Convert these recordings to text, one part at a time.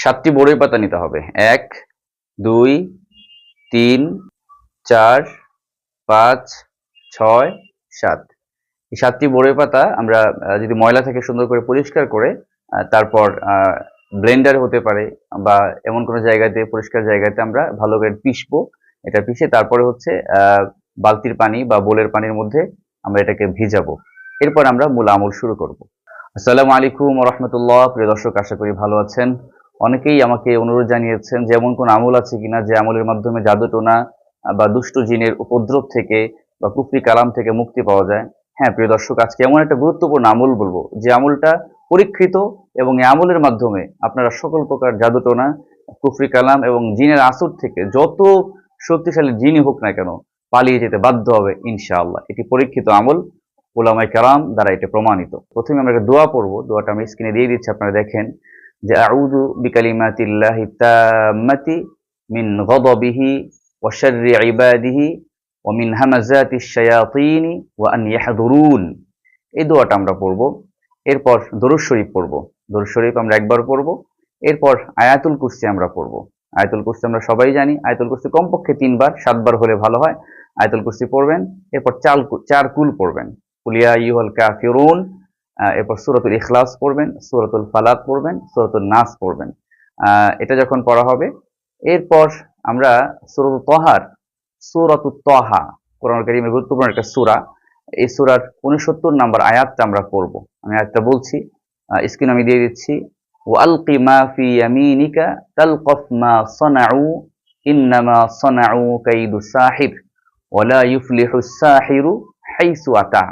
7টি বড়ই পাতা নিতে হবে। 1, 2, 3, 4, 5, 6, 7। এই 7টি বড়ই পাতা আমরা যদি ময়লা থেকে সুন্দর করে পরিষ্কার করে তারপর ব্লেন্ডার হতে পারে বা এমন কোনো জায়গাতে পরিষ্কার জায়গাতে আমরা ভালো করে পিষবো। এটা পিষে তারপরে হচ্ছে বালতির পানি বা বোলের পানির মধ্যে আমরা এটাকে ভিজাবো। এরপর আমরা মূল আমল শুরু করব। আসসালামু আলাইকুম ওয়া রাহমাতুল্লাহ। প্রিয় দর্শক, আশা করি ভালো আছেন। অনেকেই আমাকে অনুরোধ জানিয়েছেন যে এমন কোন আমল আছে কিনা যে আমলের মাধ্যমে জাদুটোনা বা দুষ্ট জিনের উপদ্রব থেকে বা কুফরি কালাম থেকে মুক্তি পাওয়া যায়। হ্যাঁ প্রিয় দর্শক, আজকে এমন একটা গুরুত্বপূর্ণ আমল বলবো যে আমলটা পরীক্ষিত এবং এই আমলের মাধ্যমে আপনারা সকল প্রকার জাদুটোনা, কুফরি কালাম এবং জিনের আসর থেকে যত শক্তিশালী জিনই হোক না কেন পালিয়ে যেতে বাধ্য হবে ইনশাআল্লাহ। এটি পরীক্ষিত আমল, উলামায়ে কেরাম দ্বারা এটা প্রমাণিত। প্রথমে আমরা একটা দোয়া পড়বো। দোয়াটা আমি স্ক্রিনে দিয়ে দিচ্ছি, আপনারা দেখেন যে আউযু বিকালিমাতিল্লাহি তাম্মাতি মিন গাদাবিহি ওয়া শাররি ইবাদিহি ওয়া মিন হামাযাতিশ শায়াতিনি ওয়া আন ইয়াহযুরুন। এই দোয়াটা আমরা পড়বো। এরপর দরুদ শরীফ পড়বো। দরুদ শরীফ আমরা একবার পড়বো। এরপর আয়াতুল কুরসি আমরা পড়বো। আয়াতুল কুরসি আমরা সবাই জানি, আয়াতুল কুরসি কমপক্ষে 3 বার 7 বার হলে ভালো হয়। আয়াতুল কুরসি পড়বেন। এরপর 4 কুল পড়বেন, কুল ইয়া আইয়ুহাল কাফিরুন। এরপর সূরাতুল ইখলাস পড়বেন, সূরাতুল ফালাক পড়বেন, সূরাতুন নাস পড়বেন। এটা যখন পড়া হবে এরপর আমরা সূরাতুত তাহা, কোরআন কারীমের গুরুত্বপূর্ণ একটা সূরা। এই সূরার 69 নম্বর আয়াতটা আমরা পড়ব। আমি আয়াতটা বলছি, স্ক্রিন আমি দিয়ে দিচ্ছি। ওয়ালকি মা ফি ইয়ামিনিকা তালকাফ মা সানাউ ইন্নামা সানাউ কাইদু সাহির ওয়ালা ইউফলিহুস সাহিরু হাইসু আতা।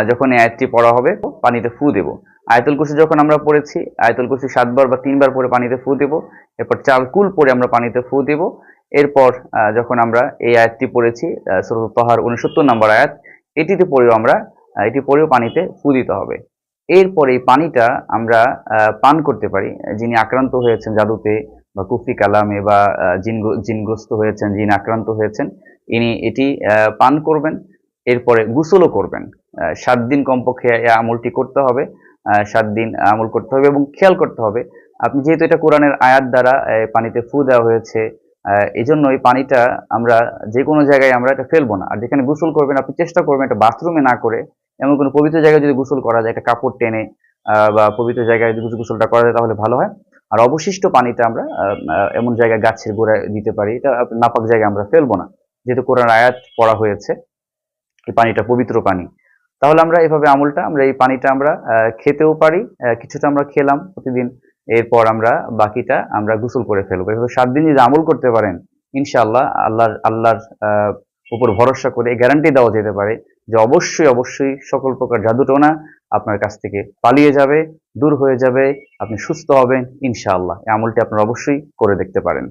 যখন এই আয়াতটি পড়া হবে পানিতে ফু দেব। আয়াতুল কুরসি যখন আমরা পড়েছি, আয়াতুল কুরসি 7 বার বা 3 বার পরে পানিতে ফু দেব। এরপর 4 কুল পরে আমরা পানিতে ফু দেব। এরপর যখন আমরা এই আয়াতটি পড়েছি সূরাতুত তাহার 69 নম্বর আয়াত, এটি পরেও পানিতে ফু দিতে হবে। এরপর এই পানিটা আমরা পান করতে পারি। যিনি আক্রান্ত হয়েছেন জাদুতে বা কুফরি কালামে বা জিনগ্রস্ত হয়েছেন, জিন আক্রান্ত হয়েছেন, ইনি এটি পান করবেন। এরপরে গোসলও করবেন। 7 দিন কমপক্ষে এই আমলটি করতে হবে। 7 দিন আমল করতে হবে এবং খেয়াল করতে হবে আপনি যেহেতু এটা কোরআনের আয়াত দ্বারা পানিতে ফু দেওয়া হয়েছে, এজন্য এই পানিটা আমরা যে কোনো জায়গায় আমরা এটা ফেলবো না। আর যেখানে গোসল করবেন আপনি চেষ্টা করবেন এটা বাথরুমে না করে এমন কোনো পবিত্র জায়গায় যদি গোসল করা যায়, একটা কাপড় টেনে বা পবিত্র জায়গায় যদি গোসলটা করা যায় তাহলে ভালো হয়। আর অবশিষ্ট পানিটা আমরা এমন জায়গায় গাছের গোড়ায় দিতে পারি। এটা নাপাক জায়গায় আমরা ফেলবো না, যেহেতু কোরআন আয়াত পড়া হয়েছে এই পানিটা পবিত্র পানি। তাহলে আমরা এভাবে আমলটা আমরা এই পানিটা আমরা খেতেও পারি। কিছুটা আমরা খেলাম প্রতিদিন। এরপর আমরা বাকিটা আমরা গোসল করে ফেলবো। এভাবে 7 দিন যদি আমল করতে পারেন ইনশাআল্লাহ আল্লাহর উপর ভরসা করে গ্যারান্টি দেওয়া যেতে পারে যে অবশ্যই সকল প্রকার জাদুটোনা আপনার কাছ থেকে পালিয়ে যাবে, দূর হয়ে যাবে, আপনি সুস্থ হবেন ইনশাআল্লাহ। এই আমলটি আপনারা অবশ্যই করে দেখতে পারেন।